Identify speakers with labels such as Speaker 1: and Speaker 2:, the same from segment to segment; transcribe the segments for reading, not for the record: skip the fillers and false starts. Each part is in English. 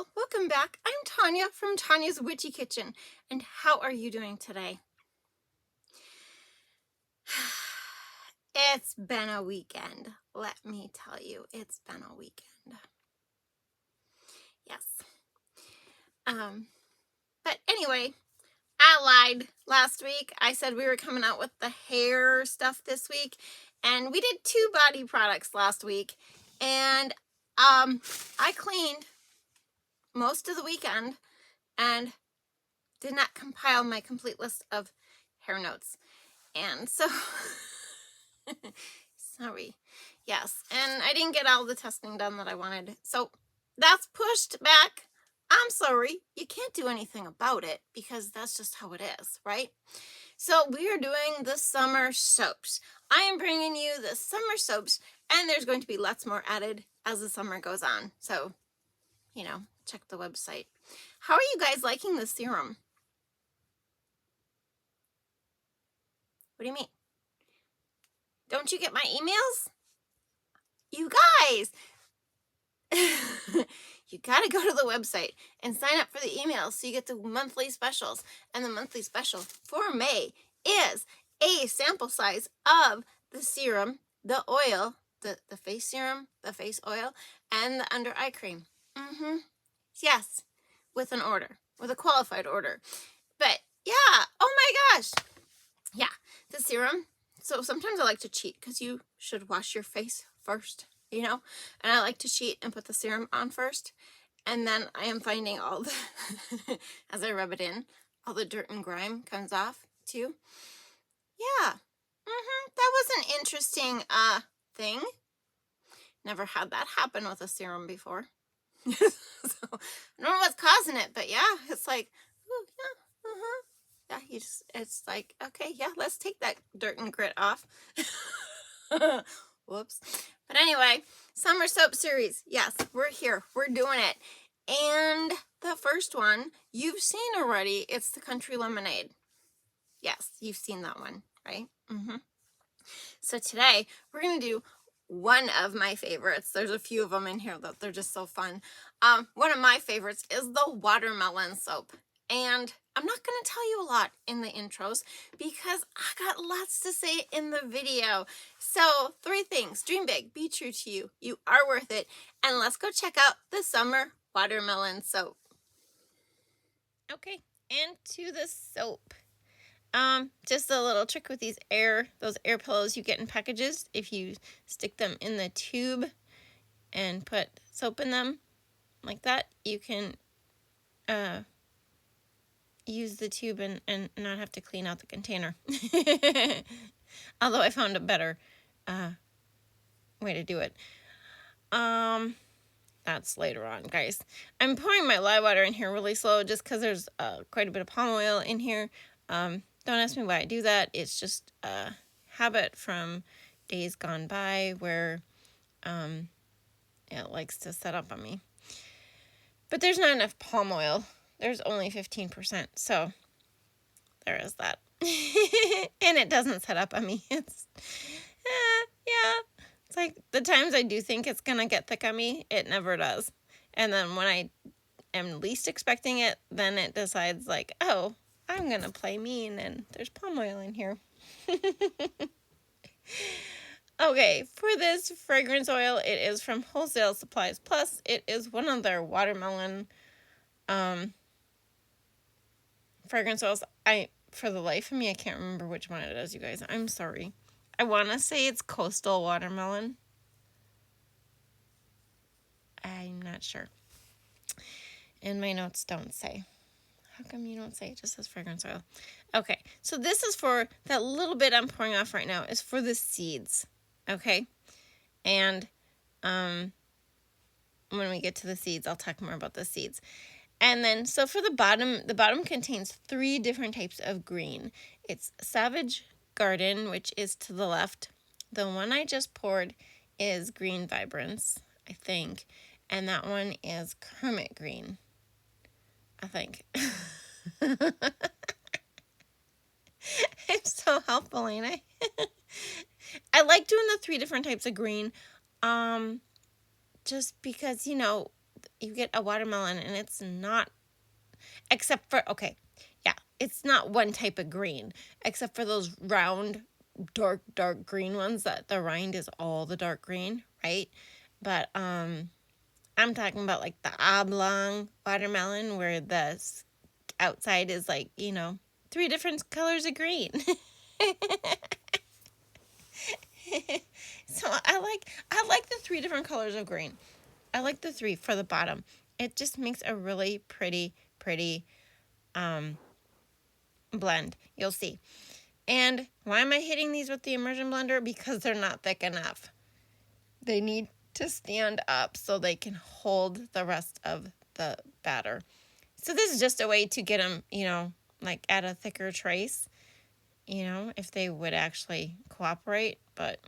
Speaker 1: Hello, welcome back. I'm Tonya from Tonya's Witchy Kitchen, and how are you doing today? It's been a weekend. Let me tell you, it's been a weekend. Yes. But anyway, I lied last week. I said we were coming out with the hair stuff this week, and we did 2 body products last week, and I cleaned most of the weekend and did not compile my complete list of hair notes. And so, sorry. Yes, and I didn't get all the testing done that I wanted. So that's pushed back. I'm sorry. You can't do anything about it because that's just how it is, right? So we are doing the summer soaps. I am bringing you the summer soaps, and there's going to be lots more added as the summer goes on. So, check the website. How are you guys liking the serum? What do you mean? Don't you get my emails? You guys, you got to go to the website and sign up for the emails so you get the monthly specials. And the monthly special for May is a sample size of the serum, the oil, the face serum, the face oil, and the under eye cream. Yes, with an order, with a qualified order. But yeah, oh my gosh. Yeah, the serum. So sometimes I like to cheat because you should wash your face first, and I like to cheat and put the serum on first. And then I am finding all the, as I rub it in, all the dirt and grime comes off too. Yeah, that was an interesting thing. Never had that happen with a serum before. So I don't know what's causing it, but yeah, it's like, ooh, yeah, yeah, it's like, okay, yeah, let's take that dirt and grit off. Whoops. But anyway, summer soap series. Yes, we're here. We're doing it. And the first one you've seen already. It's the Country Lemonade. Yes, you've seen that one, right? So today we're going to do one of my favorites. There's a few of them in here that they're just so fun. One of my favorites is the watermelon soap. And I'm not going to tell you a lot in the intros because I got lots to say in the video. So 3 things. Dream big. Be true to you. You are worth it. And let's go check out the summer watermelon soap. Okay, into the soap. Just a little trick with those air pillows you get in packages. If you stick them in the tube and put soap in them like that, you can use the tube and not have to clean out the container. Although I found a better way to do it. That's later on, guys. I'm pouring my lye water in here really slow just because there's quite a bit of palm oil in here. Don't ask me why I do that. It's just a habit from days gone by where it likes to set up on me. But there's not enough palm oil. There's only 15%, so there is that. And it doesn't set up on me. It's, yeah. It's like the times I do think it's going to get thick on me, it never does. And then when I am least expecting it, then it decides like, oh, I'm going to play mean and there's palm oil in here. Okay, for this fragrance oil, it is from Wholesale Supplies Plus. It is one of their watermelon fragrance oils. For the life of me, I can't remember which one it is, you guys. I'm sorry. I want to say it's Coastal Watermelon. I'm not sure. And my notes don't say. How come you don't say? It just says fragrance oil. Okay, so this is for that little bit I'm pouring off right now is for the seeds. Okay, and when we get to the seeds, I'll talk more about the seeds. And then, so for the bottom contains 3 different types of green. It's Savage Garden, which is to the left. The one I just poured is Green Vibrance, I think. And that one is Kermit Green, I think. I'm so helpful, ain't I? I like doing the 3 different types of green. Just because, you get a watermelon and it's not, except for, okay, yeah, it's not one type of green, except for those round, dark green ones that the rind is all the dark green, right? But I'm talking about like the oblong watermelon where the outside is like, 3 different colors of green. So I like the 3 different colors of green. I like the 3 for the bottom. It just makes a really pretty blend. You'll see. And why am I hitting these with the immersion blender? Because they're not thick enough. They need to stand up so they can hold the rest of the batter. So this is just a way to get them, like at a thicker trace, if they would actually cooperate. But,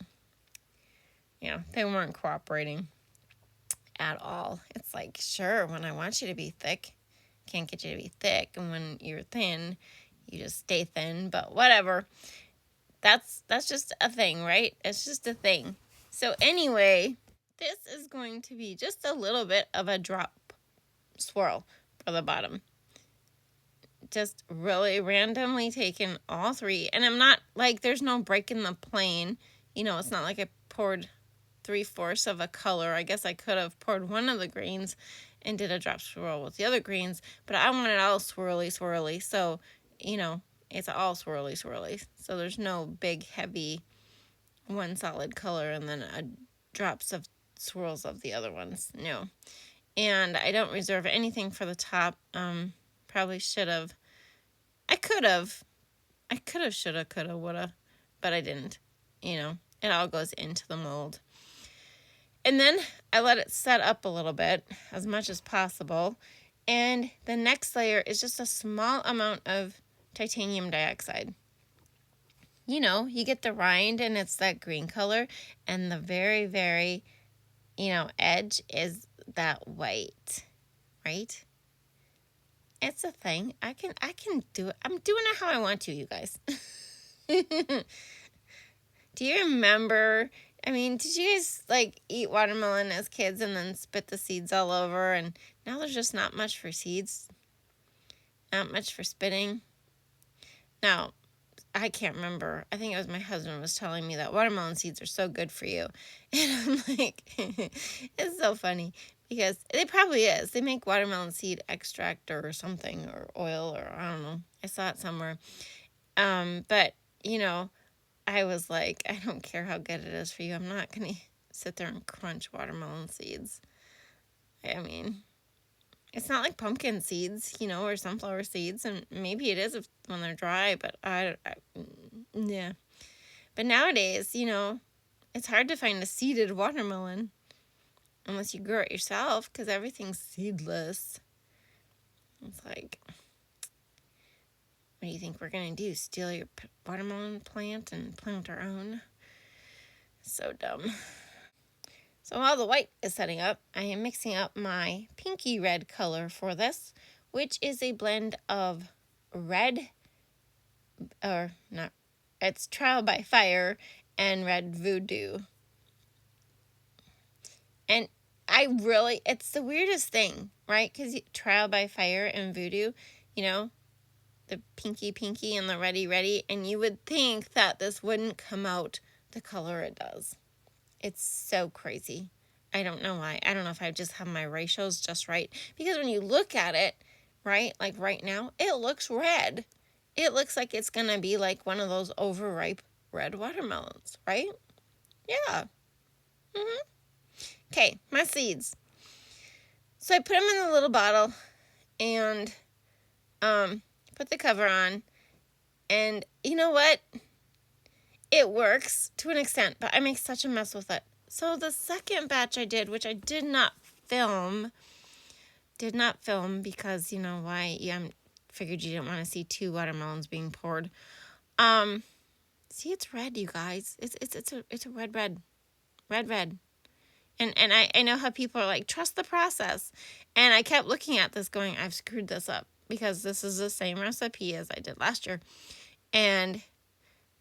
Speaker 1: they weren't cooperating at all. It's like, sure, when I want you to be thick, can't get you to be thick. And when you're thin, you just stay thin. But whatever. That's just a thing, right? It's just a thing. So anyway, this is going to be just a little bit of a drop swirl for the bottom. Just really randomly taking all 3. And I'm not, like, there's no break in the plane. It's not like I poured 3/4 of a color. I guess I could have poured one of the greens and did a drop swirl with the other greens. But I want it all swirly. So, it's all swirly. So there's no big, heavy one solid color and then drops of swirls of the other ones. No. And I don't reserve anything for the top. Probably should have. I could have, shoulda, coulda, woulda, but I didn't. It all goes into the mold. And then I let it set up a little bit, as much as possible. And the next layer is just a small amount of titanium dioxide. You get the rind and it's that green color, and the very, very, edge is that white, right? It's a thing. I can do it. I'm doing it how I want to, you guys. Do you remember? I mean, did you guys like eat watermelon as kids and then spit the seeds all over? And now there's just not much for seeds. Not much for spitting. Now, I can't remember. I think it was my husband was telling me that watermelon seeds are so good for you. And I'm like, it's so funny. Because it probably is. They make watermelon seed extract or something, or oil, or I don't know. I saw it somewhere. But, I was like, I don't care how good it is for you. I'm not going to sit there and crunch watermelon seeds. I mean, it's not like pumpkin seeds, or sunflower seeds. And maybe it is when they're dry, but yeah. But nowadays, it's hard to find a seeded watermelon. Unless you grow it yourself, because everything's seedless. It's like, what do you think we're going to do? Steal your watermelon plant and plant our own? So dumb. So while the white is setting up, I am mixing up my pinky red color for this, which is a blend of red, or not, it's Trial by Fire and Red Voodoo. And it's the weirdest thing, right? Because Trial by Fire and Voodoo, the pinky and the ready, and you would think that this wouldn't come out the color it does. It's so crazy. I don't know why. I don't know if I just have my ratios just right. Because when you look at it, right, like right now, it looks red. It looks like it's going to be like one of those overripe red watermelons, right? Yeah. Okay, my seeds. So I put them in the little bottle and put the cover on. And you know what? It works to an extent, but I make such a mess with it. So the second batch I did, which I did not film because, why? Yeah, I figured you didn't want to see 2 watermelons being poured. See, it's red, you guys. It's a red. And I know how people are like, trust the process. And I kept looking at this going, I've screwed this up because this is the same recipe as I did last year. And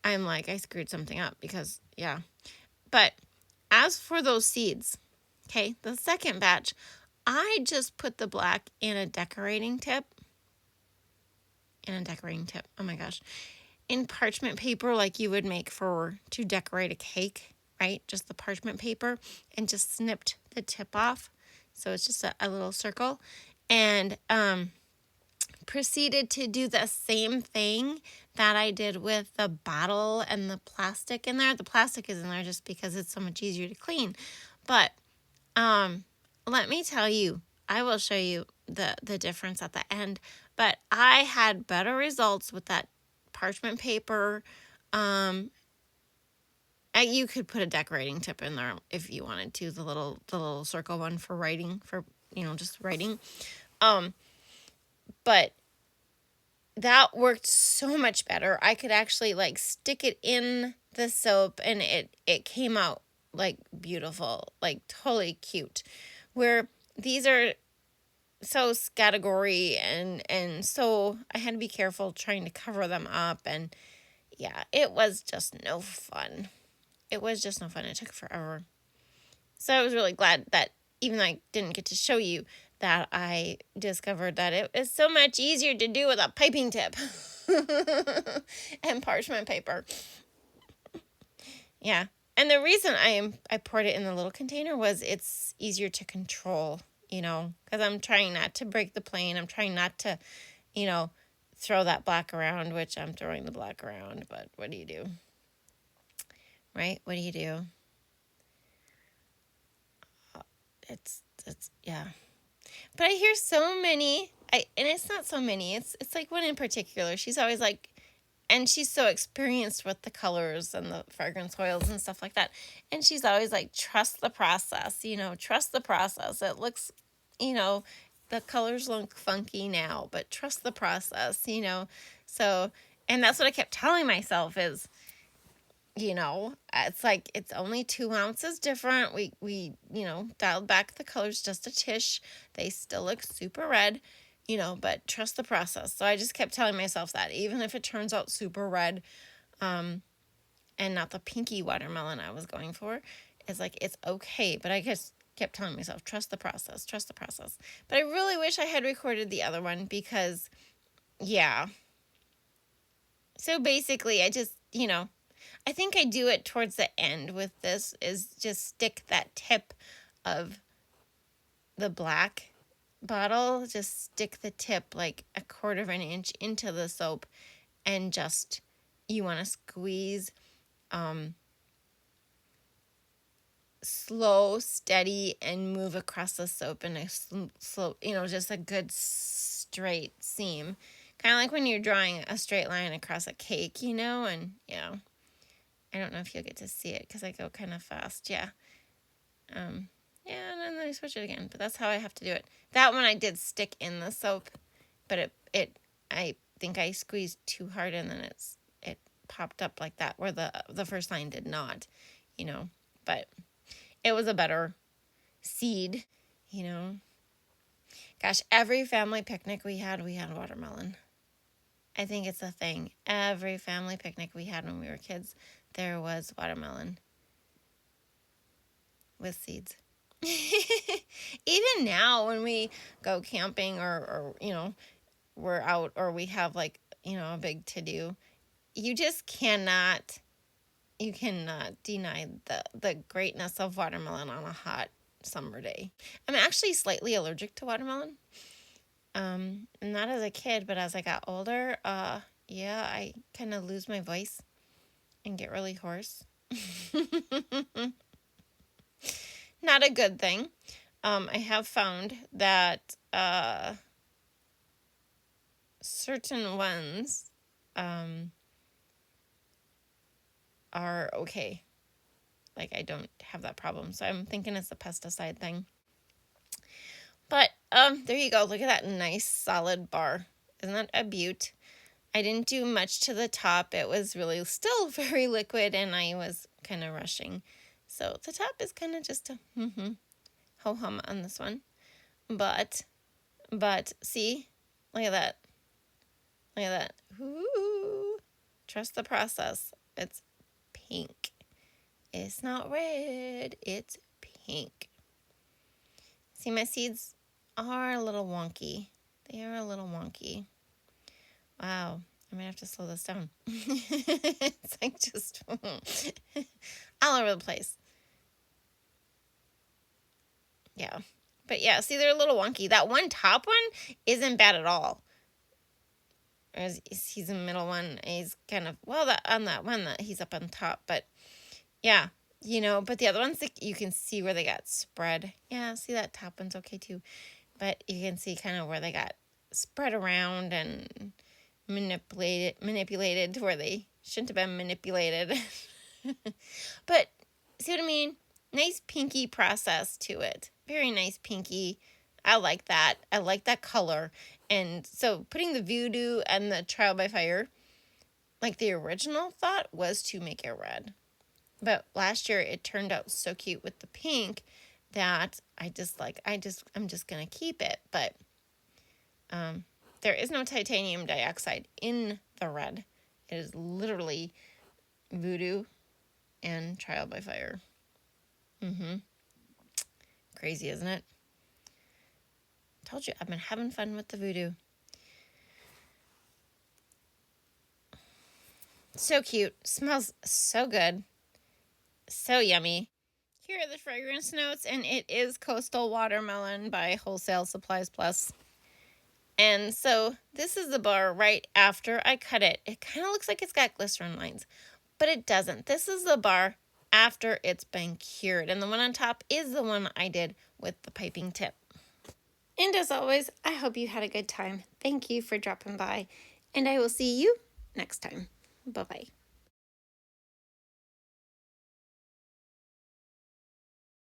Speaker 1: I'm like, I screwed something up because, yeah. But as for those seeds, okay, the second batch, I just put the black in a decorating tip. Oh my gosh. In parchment paper like you would make to decorate a cake, right? Just the parchment paper, and just snipped the tip off. So it's just a little circle. And proceeded to do the same thing that I did with the bottle and the plastic in there. The plastic is in there just because it's so much easier to clean. But let me tell you, I will show you the difference at the end. But I had better results with that parchment paper. You could put a decorating tip in there if you wanted to, the little circle one for writing, for just writing. But that worked so much better. I could actually like stick it in the soap and it came out like beautiful, like totally cute. Where these are so scattergory and so I had to be careful trying to cover them up, and yeah, it was just no fun. It took forever. So I was really glad that even though I didn't get to show you, that I discovered that it is so much easier to do with a piping tip and parchment paper. Yeah. And the reason I poured it in the little container was it's easier to control, because I'm trying not to break the plane. I'm trying not to, throw that black around, which I'm throwing the black around, but what do you do? Right? What do you do? It's yeah. But I hear so many, and it's not so many, it's like one in particular. She's always like, and she's so experienced with the colors and the fragrance oils and stuff like that. And she's always like, trust the process, trust the process. It looks, the colors look funky now, but trust the process, So, and that's what I kept telling myself is, it's like, it's only 2 ounces different. We dialed back the colors just a tish. They still look super red, but trust the process. So I just kept telling myself that even if it turns out super red, and not the pinky watermelon I was going for, it's like, it's okay. But I just kept telling myself, trust the process, trust the process. But I really wish I had recorded the other one because, yeah. So basically I just, I think I do it towards the end with this, is just stick that tip of the black bottle, just stick the tip like 1/4 of an inch into the soap, and just, you want to squeeze slow, steady, and move across the soap in a slow, just a good straight seam. Kind of like when you're drawing a straight line across a cake, and yeah. I don't know if you'll get to see it because I go kind of fast. Yeah. Yeah, and then I switch it again. But that's how I have to do it. That one I did stick in the soap, but I think I squeezed too hard and then it popped up like that, where the first line did not, But it was a better seed, Gosh, every family picnic we had watermelon. I think it's a thing. Every family picnic we had when we were kids, there was watermelon with seeds. Even now when we go camping or we're out or we have like, a big to-do, you cannot deny the greatness of watermelon on a hot summer day. I'm actually slightly allergic to watermelon. Not as a kid, but as I got older, yeah, I kind of lose my voice and get really hoarse. Not a good thing. I have found that certain ones are okay. Like, I don't have that problem. So I'm thinking it's a pesticide thing. But there you go. Look at that nice solid bar. Isn't that a beaut? I didn't do much to the top. It was really still very liquid and I was kind of rushing. So the top is kind of just a ho-hum on this one. But see, look at that. Look at that. Ooh. Trust the process. It's pink. It's not red. It's pink. See, my seeds are a little wonky. They are a little wonky. Wow, I'm gonna have to slow this down. It's like just all over the place. Yeah. But yeah, see, they're a little wonky. That one top one isn't bad at all. He's the middle one. He's kind of, well, on that one, that he's up on top. But yeah, but the other ones, like, you can see where they got spread. Yeah, see, that top one's okay too. But you can see kind of where they got spread around and manipulated to where they shouldn't have been manipulated. But see what I mean? Nice pinky process to it. Very nice pinky. I like that. I like that color. And so putting the voodoo and the trial by fire, like the original thought was to make it red. But last year it turned out so cute with the pink that I'm just going to keep it. But there is no titanium dioxide in the red. It is literally voodoo and trial by fire. Crazy, isn't it? Told you, I've been having fun with the voodoo. So cute. Smells so good. So yummy. Here are the fragrance notes, and it is Coastal Watermelon by Wholesale Supplies Plus. And so this is the bar right after I cut it. It kind of looks like it's got glycerin lines, but it doesn't. This is the bar after it's been cured. And the one on top is the one I did with the piping tip. And as always, I hope you had a good time. Thank you for dropping by, and I will see you next time. Bye-bye.